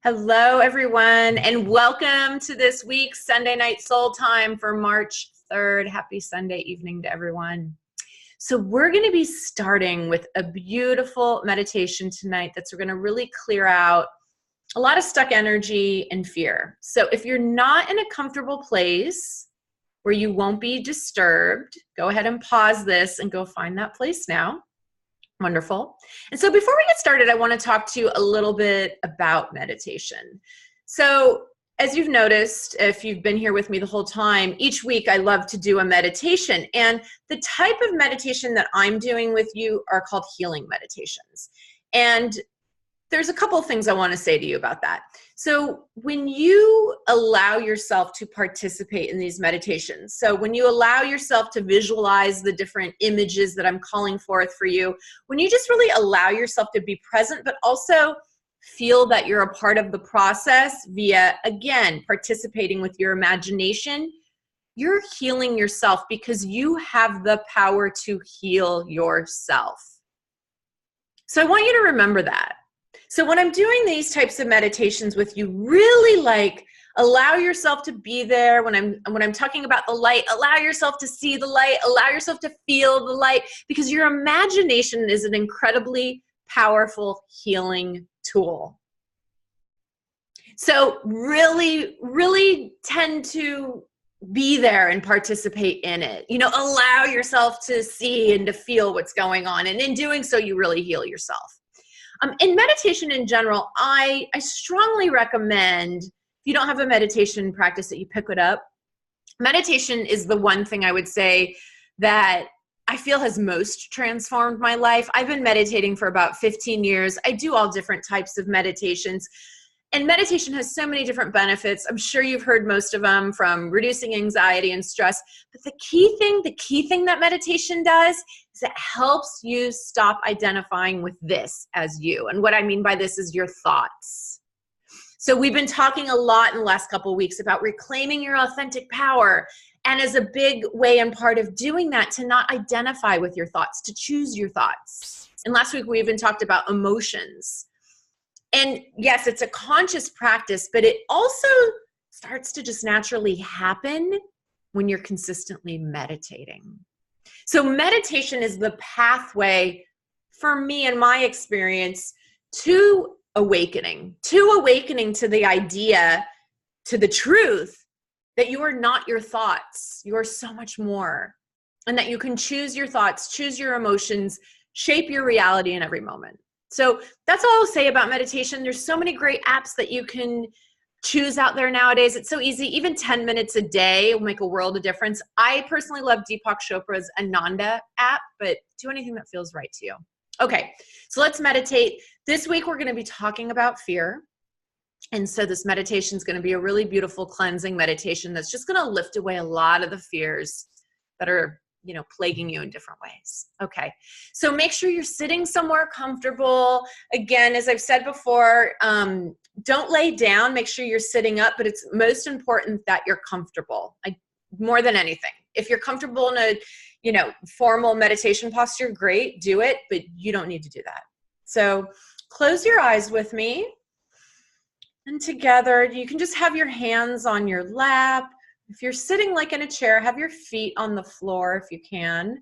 Hello, everyone, and welcome to this week's Sunday Night Soul Time for March 3rd. Happy Sunday evening to everyone. So we're going to be starting with a beautiful meditation tonight that's going to really clear out a lot of stuck energy and fear. So if you're not in a comfortable place where you won't be disturbed, go ahead and pause this and go find that place now. Wonderful. And so before we get started, I want to talk to you a little bit about meditation. So as you've noticed, if you've been here with me the whole time, each week I love to do a meditation. And the type of meditation that I'm doing with you are called healing meditations. And there's a couple of things I want to say to you about that. So when you allow yourself to participate in these meditations, so when you allow yourself to visualize the different images that I'm calling forth for you, when you just really allow yourself to be present, but also feel that you're a part of the process via, again, participating with your imagination, you're healing yourself because you have the power to heal yourself. So I want you to remember that. So when I'm doing these types of meditations with you, really allow yourself to be there. When I'm talking about the light, allow yourself to see the light, allow yourself to feel the light, because your imagination is an incredibly powerful healing tool. So really tend to be there and participate in it. Allow yourself to see and to feel what's going on. And in doing so, you really heal yourself. In meditation in general, I strongly recommend, if you don't have a meditation practice, that you pick it up. Meditation is the one thing I would say that I feel has most transformed my life. I've been meditating for about 15 years. I do all different types of meditations. And meditation has so many different benefits. I'm sure you've heard most of them, from reducing anxiety and stress. But the key thing that meditation does is it helps you stop identifying with this as you. And what I mean by this is your thoughts. So we've been talking a lot in the last couple of weeks about reclaiming your authentic power. And as a big way and part of doing that, to not identify with your thoughts, to choose your thoughts. And last week we even talked about emotions. And yes, it's a conscious practice, but it also starts to just naturally happen when you're consistently meditating. So meditation is the pathway, for me in my experience, to awakening to the idea, to the truth that you are not your thoughts. You are so much more. And that you can choose your thoughts, choose your emotions, shape your reality in every moment. So that's all I'll say about meditation. There's so many great apps that you can choose out there nowadays. It's so easy. Even 10 minutes a day will make a world of difference. I personally love Deepak Chopra's Ananda app, but do anything that feels right to you. Okay, so let's meditate. This week we're going to be talking about fear. And so this meditation is going to be a really beautiful cleansing meditation that's just going to lift away a lot of the fears that are plaguing you in different ways. Okay, so make sure you're sitting somewhere comfortable. Again, as I've said before, don't lay down. Make sure you're sitting up, but it's most important that you're comfortable. More than anything, if you're comfortable in a formal meditation posture, great, do it, but you don't need to do that. So close your eyes with me, and together you can just have your hands on your lap. If you're sitting like in a chair, have your feet on the floor if you can.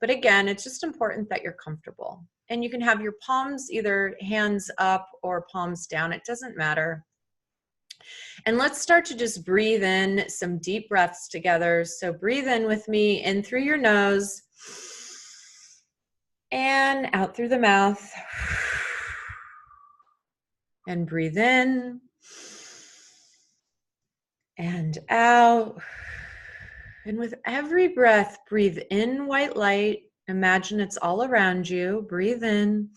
But again, it's just important that you're comfortable. And you can have your palms either hands up or palms down. It doesn't matter. And let's start to just breathe in some deep breaths together. So breathe in with me, in through your nose and out through the mouth. And breathe in and out. And with every breath, breathe in white light. Imagine it's all around you. Breathe in.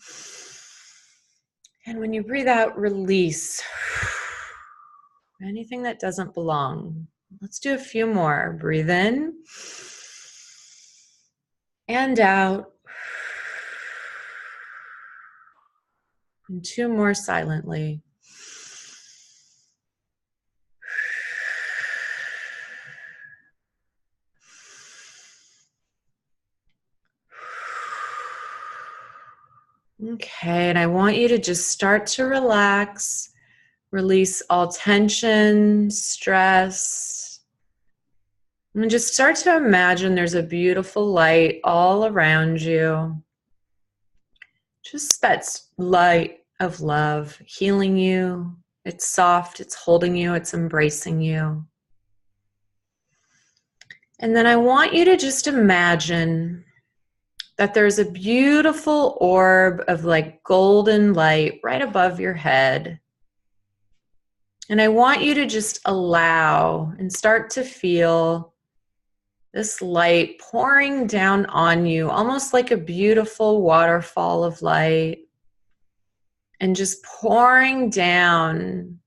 And when you breathe out, release anything that doesn't belong. Let's do a few more. Breathe in and out. And two more silently. Okay, and I want you to just start to relax. Release all tension, stress. And just start to imagine there's a beautiful light all around you. Just that light of love healing you. It's soft, it's holding you, it's embracing you. And then I want you to just imagine that there's a beautiful orb of like golden light right above your head. And I want you to just allow and start to feel this light pouring down on you, almost like a beautiful waterfall of light, and just pouring down.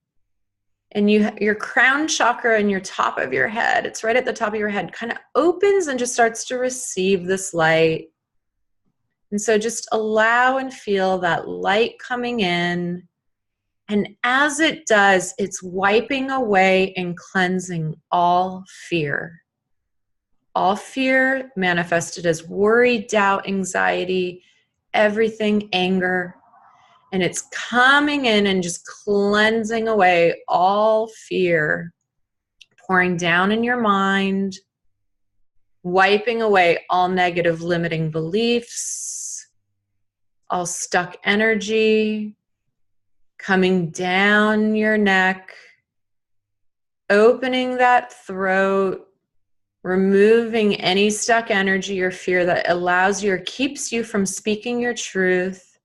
And your crown chakra in your top of your head, it's right at the top of your head, kind of opens and just starts to receive this light. And so just allow and feel that light coming in. And as it does, it's wiping away and cleansing all fear. All fear manifested as worry, doubt, anxiety, everything, anger. And it's coming in and just cleansing away all fear, pouring down in your mind, wiping away all negative limiting beliefs, all stuck energy, coming down your neck, opening that throat, removing any stuck energy or fear that allows you or keeps you from speaking your truth.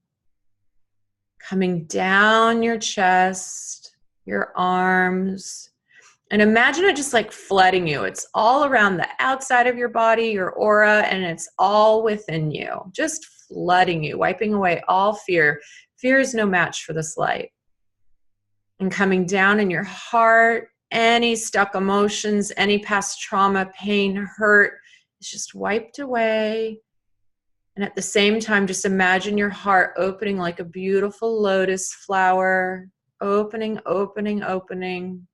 Coming down your chest, your arms, and imagine it just like flooding you. It's all around the outside of your body, your aura, and it's all within you, just flooding you, wiping away all fear. Fear is no match for this light. And coming down in your heart, any stuck emotions, any past trauma, pain, hurt, it's just wiped away. And at the same time, just imagine your heart opening like a beautiful lotus flower, opening, opening, opening.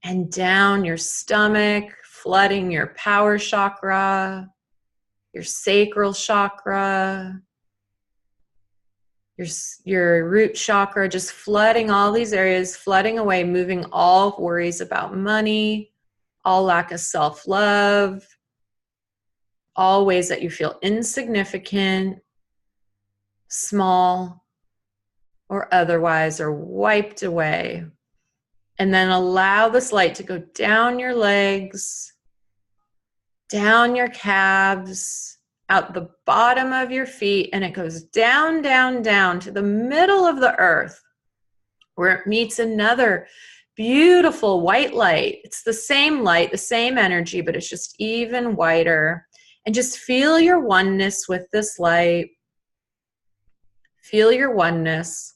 And down your stomach, flooding your power chakra, your sacral chakra, your root chakra, just flooding all these areas, flooding away, moving all worries about money, all lack of self-love, all ways that you feel insignificant, small, or otherwise are wiped away. And then allow this light to go down your legs, down your calves, out the bottom of your feet, and it goes down, down, down to the middle of the earth where it meets another beautiful white light. It's the same light, the same energy, but it's just even whiter. And just feel your oneness with this light. Feel your oneness.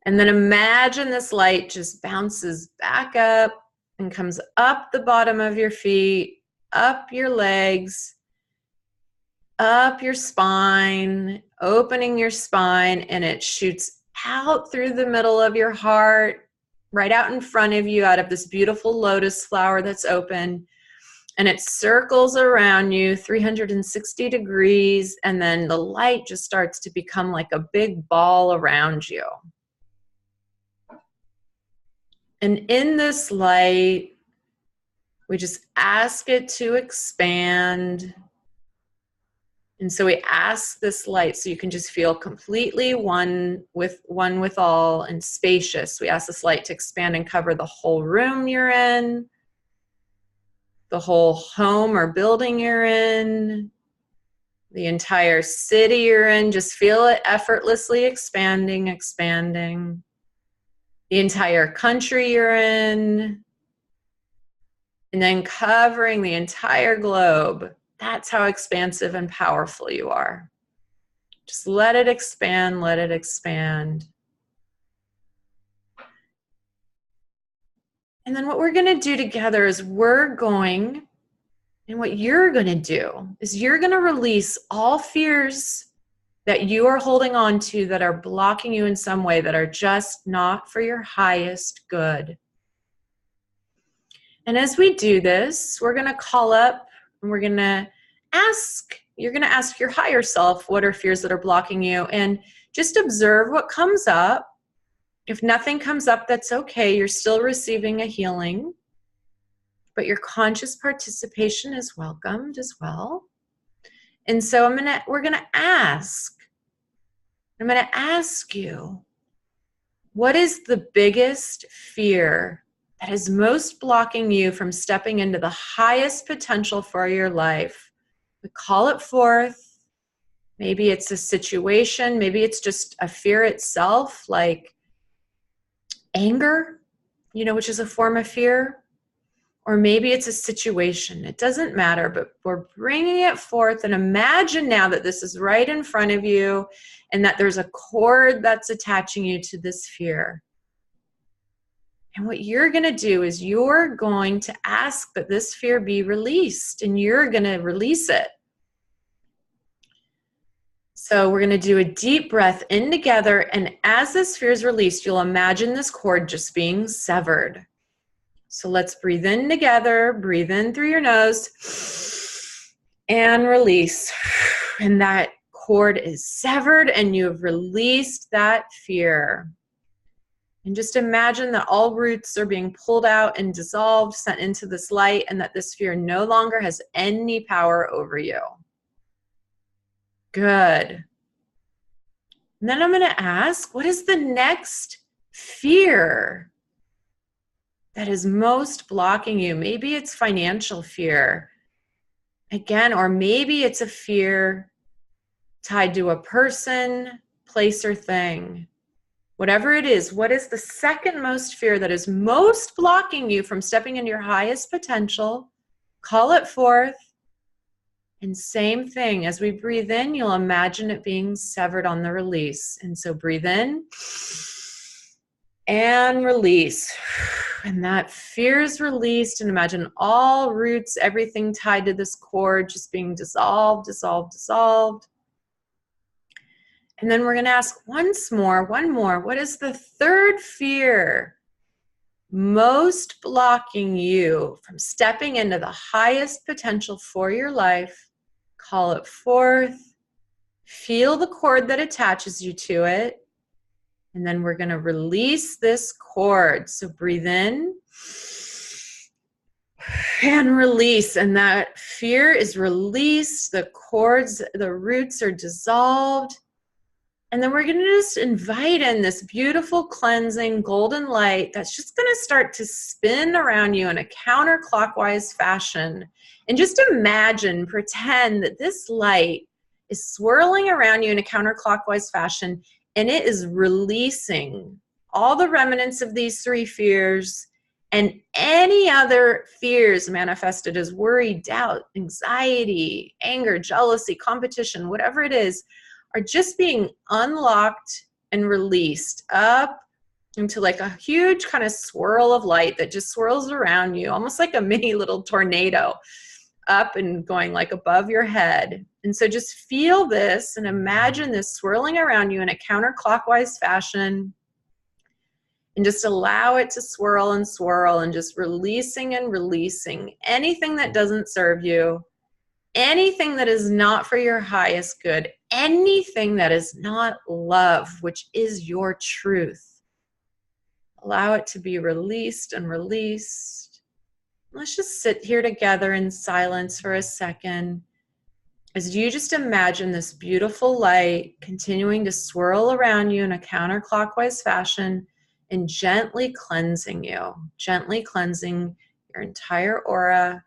And then imagine this light just bounces back up and comes up the bottom of your feet, up your legs, up your spine, opening your spine, and it shoots out through the middle of your heart, right out in front of you, out of this beautiful lotus flower that's open. And it circles around you 360 degrees, and then the light just starts to become like a big ball around you. And in this light, we just ask it to expand. And so we ask this light so you can just feel completely one with all and spacious. We ask this light to expand and cover the whole room you're in, the whole home or building you're in, the entire city you're in. Just feel it effortlessly expanding, expanding. The entire country you're in, and then covering the entire globe. That's how expansive and powerful you are. Just let it expand, let it expand. And then what we're going to do together is what you're going to do is you're going to release all fears that you are holding on to that are blocking you in some way, that are just not for your highest good. And as we do this, we're going to call up and you're going to ask your higher self, what are fears that are blocking you? And just observe what comes up. If nothing comes up, that's okay. You're still receiving a healing, but your conscious participation is welcomed as well. And so I'm going to ask you, what is the biggest fear that is most blocking you from stepping into the highest potential for your life? We call it forth. Maybe it's a situation. Maybe it's just a fear itself, like anger, which is a form of fear. Or maybe it's a situation. It doesn't matter, but we're bringing it forth. And imagine now that this is right in front of you and that there's a cord that's attaching you to this fear. And what you're going to do is you're going to ask that this fear be released, and you're going to release it. So we're going to do a deep breath in together. And as this fear is released, you'll imagine this cord just being severed. So let's breathe in together. Breathe in through your nose and release. And that cord is severed and you have released that fear. And just imagine that all roots are being pulled out and dissolved, sent into this light, and that this fear no longer has any power over you. Good. And then I'm going to ask, what is the next fear that is most blocking you? Maybe it's financial fear. Again, or maybe it's a fear tied to a person, place, or thing. Whatever it is, what is the second most fear that is most blocking you from stepping into your highest potential? Call it forth. And same thing, as we breathe in, you'll imagine it being severed on the release. And so breathe in and release. And that fear is released, and imagine all roots, everything tied to this cord just being dissolved, dissolved, dissolved. And then we're going to ask one more. What is the third fear most blocking you from stepping into the highest potential for your life? Call it forth. Feel the cord that attaches you to it. And then we're going to release this cord. So breathe in and release. And that fear is released. The cords, the roots are dissolved. And then we're going to just invite in this beautiful cleansing golden light that's just going to start to spin around you in a counterclockwise fashion. And just imagine, pretend that this light is swirling around you in a counterclockwise fashion, and it is releasing all the remnants of these three fears and any other fears manifested as worry, doubt, anxiety, anger, jealousy, competition, whatever it is, are just being unlocked and released up into like a huge kind of swirl of light that just swirls around you, almost like a mini little tornado, up and going like above your head. And so just feel this and imagine this swirling around you in a counterclockwise fashion, and just allow it to swirl and just releasing and releasing anything that doesn't serve you, anything that is not for your highest good, anything that is not love, which is your truth. Allow it to be released and released. Let's just sit here together in silence for a second as you just imagine this beautiful light continuing to swirl around you in a counterclockwise fashion and gently cleansing you, gently cleansing your entire aura,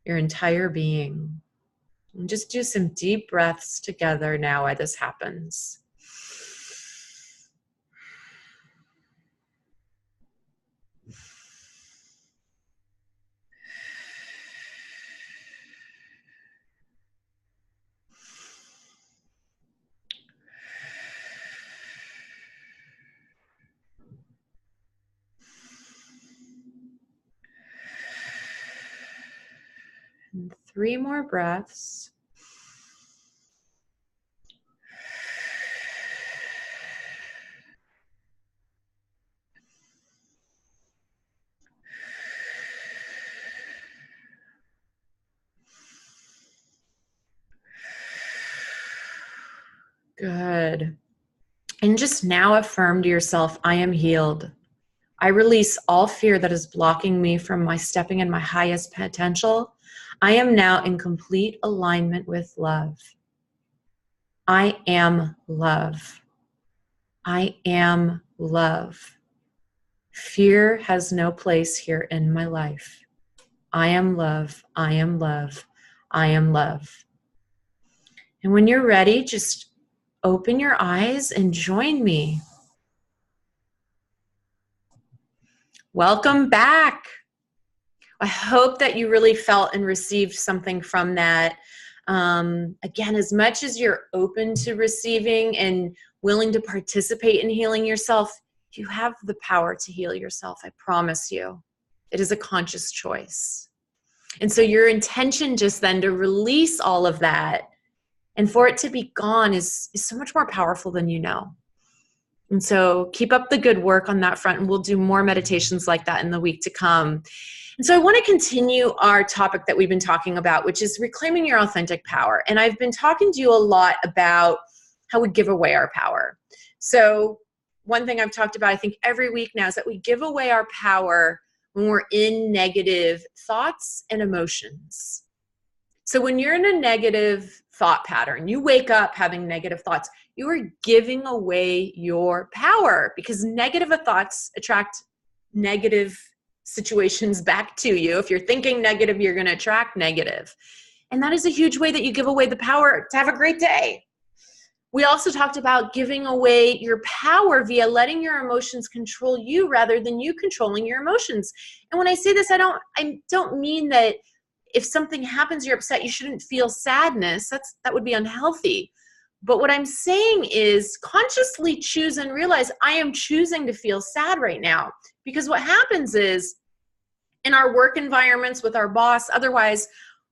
your entire being. And just do some deep breaths together now while this happens. And 3 more breaths. Good. And just now affirm to yourself, I am healed. I release all fear that is blocking me from my stepping in my highest potential. I am now in complete alignment with love. I am love. I am love. Fear has no place here in my life. I am love. I am love. I am love. And when you're ready, just open your eyes and join me. Welcome back. I hope that you really felt and received something from that. Again, as much as you're open to receiving and willing to participate in healing yourself, you have the power to heal yourself. I promise you. It is a conscious choice. And so your intention just then to release all of that and for it to be gone is so much more powerful than you know. And so keep up the good work on that front, and we'll do more meditations like that in the week to come. And so I want to continue our topic that we've been talking about, which is reclaiming your authentic power. And I've been talking to you a lot about how we give away our power. So one thing I've talked about, I think every week now, is that we give away our power when we're in negative thoughts and emotions. So when you're in a negative thought pattern, you wake up having negative thoughts, you are giving away your power, because negative thoughts attract negative situations back to you. If you're thinking negative, you're going to attract negative. And that is a huge way that you give away the power to have a great day. We also talked about giving away your power via letting your emotions control you rather than you controlling your emotions. And when I say this, I don't mean that if something happens, you're upset, you shouldn't feel sadness. That would be unhealthy. But what I'm saying is consciously choose and realize I am choosing to feel sad right now. Because what happens is in our work environments with our boss, otherwise,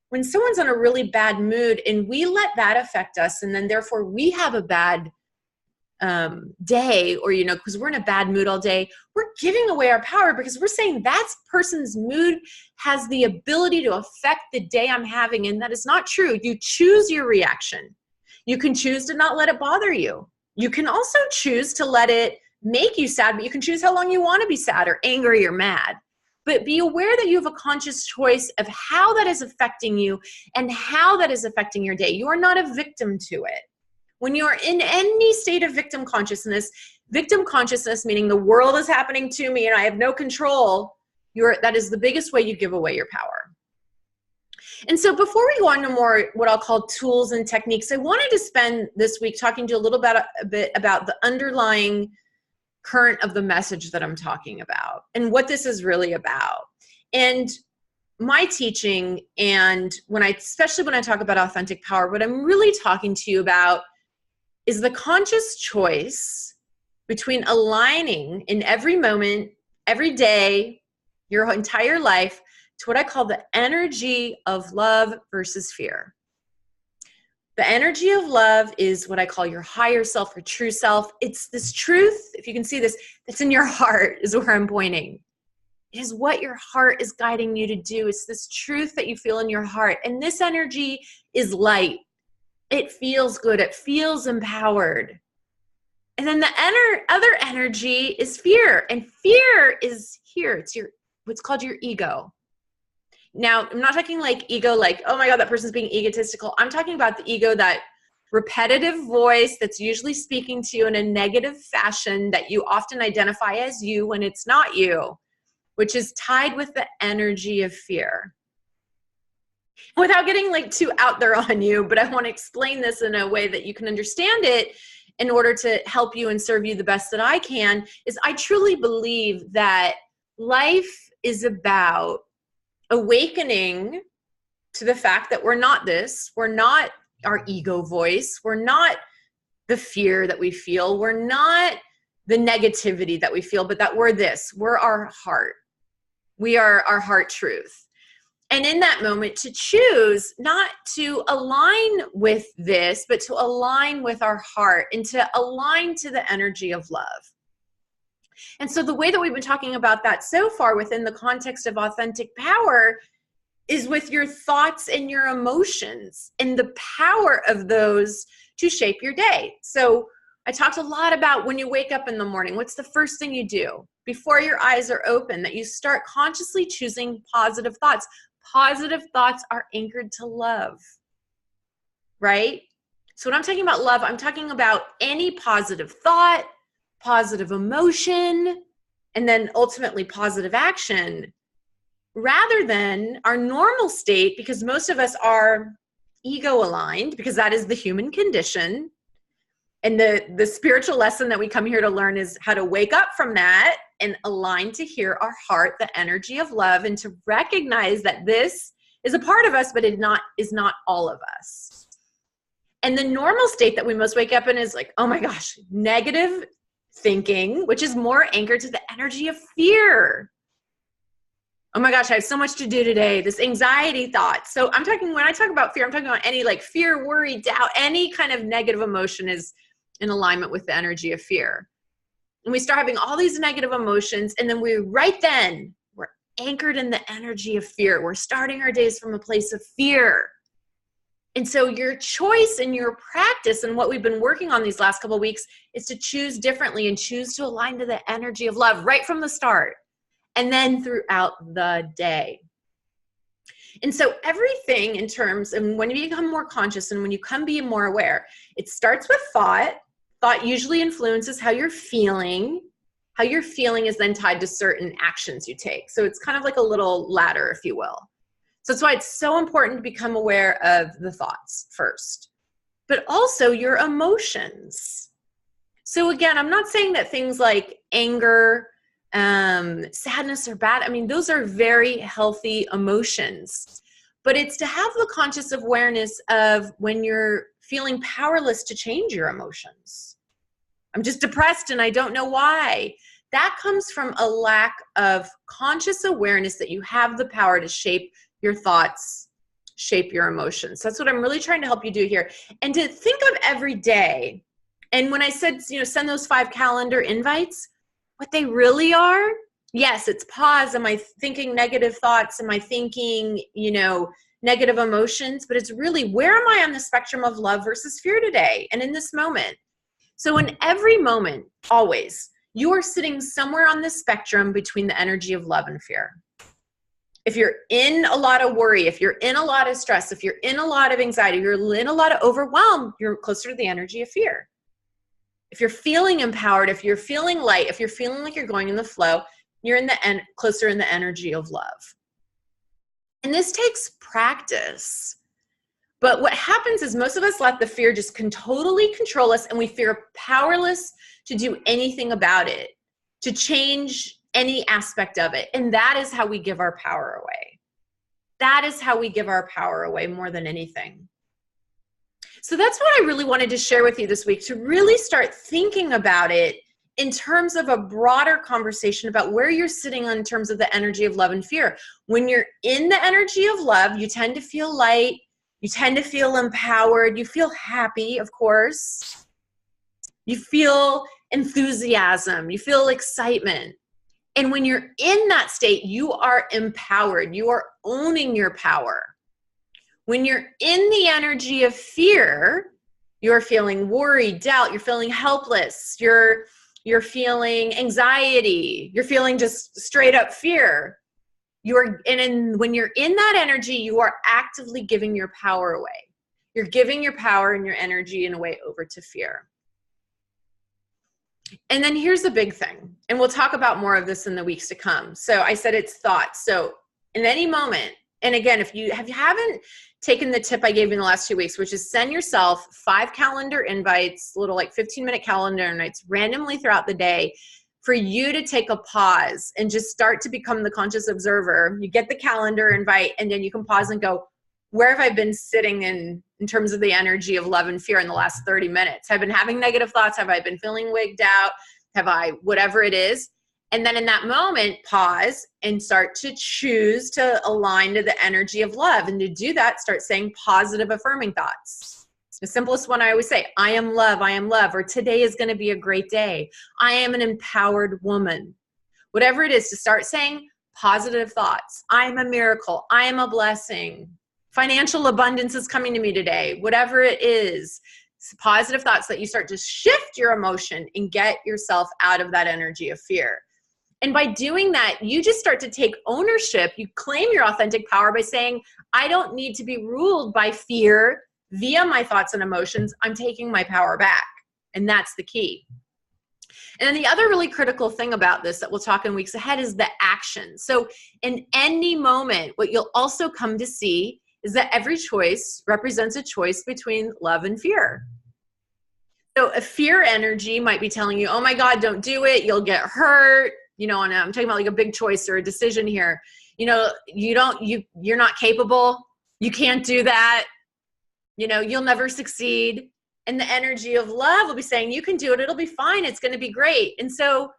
when someone's in a really bad mood and we let that affect us, and then therefore we have a bad day, or, because we're in a bad mood all day, we're giving away our power, because we're saying that person's mood has the ability to affect the day I'm having. And that is not true. You choose your reaction. You can choose to not let it bother you. You can also choose to let it make you sad, but you can choose how long you want to be sad or angry or mad. But be aware that you have a conscious choice of how that is affecting you and how that is affecting your day. You are not a victim to it. When you're in any state of victim consciousness meaning the world is happening to me and I have no control, that is the biggest way you give away your power. And so before we go on to more what I'll call tools and techniques, I wanted to spend this week talking to you a bit about the underlying current of the message that I'm talking about and what this is really about. And my teaching, and especially when I talk about authentic power, what I'm really talking to you about is the conscious choice between aligning in every moment, every day, your entire life, to what I call the energy of love versus fear. The energy of love is what I call your higher self or true self. It's this truth, if you can see this, that's in your heart is where I'm pointing. It is what your heart is guiding you to do. It's this truth that you feel in your heart. And this energy is light. It feels good. It feels empowered. And then the other energy is fear. And fear is here. It's what's called your ego. Now, I'm not talking like ego, like, oh my God, that person's being egotistical. I'm talking about the ego, that repetitive voice that's usually speaking to you in a negative fashion that you often identify as you when it's not you, which is tied with the energy of fear. Without getting like too out there on you, but I want to explain this in a way that you can understand it in order to help you and serve you the best that I can, is I truly believe that life is about awakening to the fact that we're not this, we're not our ego voice, we're not the fear that we feel, we're not the negativity that we feel, but that we're our heart. We are our heart truth. And in that moment, to choose not to align with this, but to align with our heart and to align to the energy of love. And so the way that we've been talking about that so far within the context of authentic power is with your thoughts and your emotions and the power of those to shape your day. So I talked a lot about when you wake up in the morning, what's the first thing you do before your eyes are open, that you start consciously choosing positive thoughts. Positive thoughts are anchored to love, right? So when I'm talking about love, I'm talking about any positive thought, positive emotion, and then ultimately positive action, rather than our normal state, because most of us are ego aligned, because that is the human condition. And the spiritual lesson that we come here to learn is how to wake up from that and align to hear our heart, the energy of love, and to recognize that this is a part of us, but it is not all of us. And the normal state that we most wake up in is like, oh my gosh, negative thinking, which is more anchored to the energy of fear. Oh my gosh, I have so much to do today. This anxiety thought. So when I talk about fear, I'm talking about any like fear, worry, doubt, any kind of negative emotion is in alignment with the energy of fear. And we start having all these negative emotions, and then we're anchored in the energy of fear. We're starting our days from a place of fear. And so your choice and your practice and what we've been working on these last couple of weeks is to choose differently and choose to align to the energy of love right from the start and then throughout the day. And so everything in terms of when you become more conscious and when you come be more aware, it starts with thought. Thought usually influences how you're feeling. How you're feeling is then tied to certain actions you take. So it's kind of like a little ladder, if you will. So that's why it's so important to become aware of the thoughts first, but also your emotions. So again, I'm not saying that things like anger, sadness are bad. I mean, those are very healthy emotions, but it's to have the conscious awareness of when you're feeling powerless to change your emotions. I'm just depressed and I don't know why. That comes from a lack of conscious awareness that you have the power to shape your thoughts, shape your emotions. That's what I'm really trying to help you do here. And to think of every day. And when I said, send those 5 calendar invites, what they really are, yes, it's pause. Am I thinking negative thoughts? Am I thinking, negative emotions? But it's really, where am I on the spectrum of love versus fear today? And in this moment. So in every moment, always, you are sitting somewhere on the spectrum between the energy of love and fear. If you're in a lot of worry, if you're in a lot of stress, if you're in a lot of anxiety, you're in a lot of overwhelm, you're closer to the energy of fear. If you're feeling empowered, if you're feeling light, if you're feeling like you're going in the flow, you're closer in the energy of love. And this takes practice. But what happens is most of us let the fear just totally control us, and we feel powerless to do anything about it, to change any aspect of it. And that is how we give our power away. That is how we give our power away more than anything. So that's what I really wanted to share with you this week, to really start thinking about it in terms of a broader conversation about where you're sitting in terms of the energy of love and fear. When you're in the energy of love, you tend to feel light. You tend to feel empowered. You feel happy, of course. You feel enthusiasm. You feel excitement. And when you're in that state, you are empowered. You are owning your power. When you're in the energy of fear, you're feeling worry, doubt, you're feeling helpless, you're feeling anxiety, you're feeling just straight up fear. When you're in that energy, you are actively giving your power away. You're giving your power and your energy in a way over to fear. And then here's the big thing, and we'll talk about more of this in the weeks to come. So I said it's thoughts. So in any moment, and again, if you haven't taken the tip I gave you in the last 2 weeks, which is send yourself 5 calendar invites, little like 15-minute calendar invites randomly throughout the day, for you to take a pause and just start to become the conscious observer. You get the calendar invite, and then you can pause and go, where have I been sitting in terms of the energy of love and fear in the last 30 minutes? Have I been having negative thoughts? Have I been feeling wigged out? Have I, whatever it is? And then in that moment, pause and start to choose to align to the energy of love. And to do that, start saying positive affirming thoughts. The simplest one I always say, I am love, or today is going to be a great day. I am an empowered woman. Whatever it is, to start saying positive thoughts. I am a miracle. I am a blessing. Financial abundance is coming to me today. Whatever it is, positive thoughts, that you start to shift your emotion and get yourself out of that energy of fear. And by doing that, you just start to take ownership. You claim your authentic power by saying, I don't need to be ruled by fear via my thoughts and emotions. I'm taking my power back. And that's the key. And then the other really critical thing about this that we'll talk in weeks ahead is the action. So in any moment, what you'll also come to see is that every choice represents a choice between love and fear. So a fear energy might be telling you, oh my God, don't do it. You'll get hurt. And I'm talking about like a big choice or a decision here. You're not capable. You can't do that. You'll never succeed. And the energy of love will be saying, you can do it. It'll be fine. It's going to be great. And so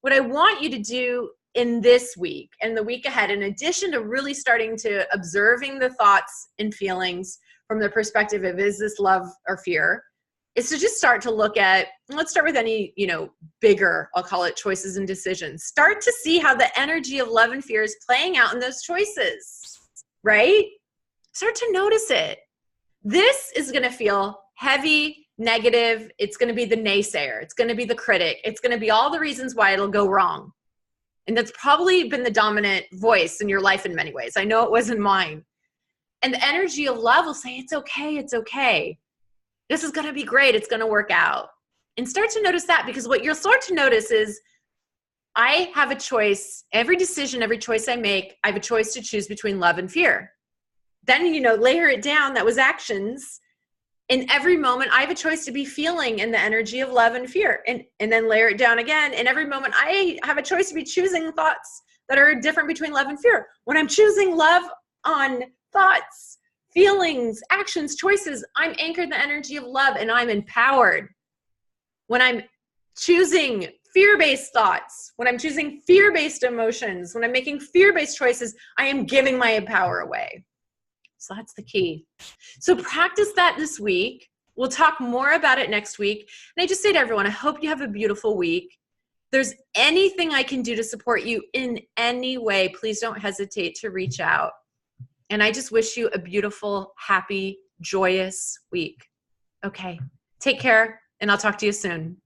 what I want you to do in this week and the week ahead, in addition to really starting to observing the thoughts and feelings from the perspective of, is this love or fear, is to just start to look at, let's start with any, bigger, I'll call it, choices and decisions. Start to see how the energy of love and fear is playing out in those choices, right? Start to notice it. This is going to feel heavy, negative. It's going to be the naysayer. It's going to be the critic. It's going to be all the reasons why it'll go wrong. And that's probably been the dominant voice in your life in many ways. I know it wasn't mine. And the energy of love will say, it's okay. It's okay. This is going to be great. It's going to work out. And start to notice that, because what you'll start to notice is I have a choice. Every decision, every choice I make, I have a choice to choose between love and fear. Then, layer it down. That was actions. In every moment, I have a choice to be feeling in the energy of love and fear, and then layer it down again. In every moment, I have a choice to be choosing thoughts that are different between love and fear. When I'm choosing love on thoughts, feelings, actions, choices, I'm anchored in the energy of love and I'm empowered. When I'm choosing fear-based thoughts, when I'm choosing fear-based emotions, when I'm making fear-based choices, I am giving my power away. So that's the key. So practice that this week. We'll talk more about it next week. And I just say to everyone, I hope you have a beautiful week. If there's anything I can do to support you in any way, please don't hesitate to reach out. And I just wish you a beautiful, happy, joyous week. Okay, take care, and I'll talk to you soon.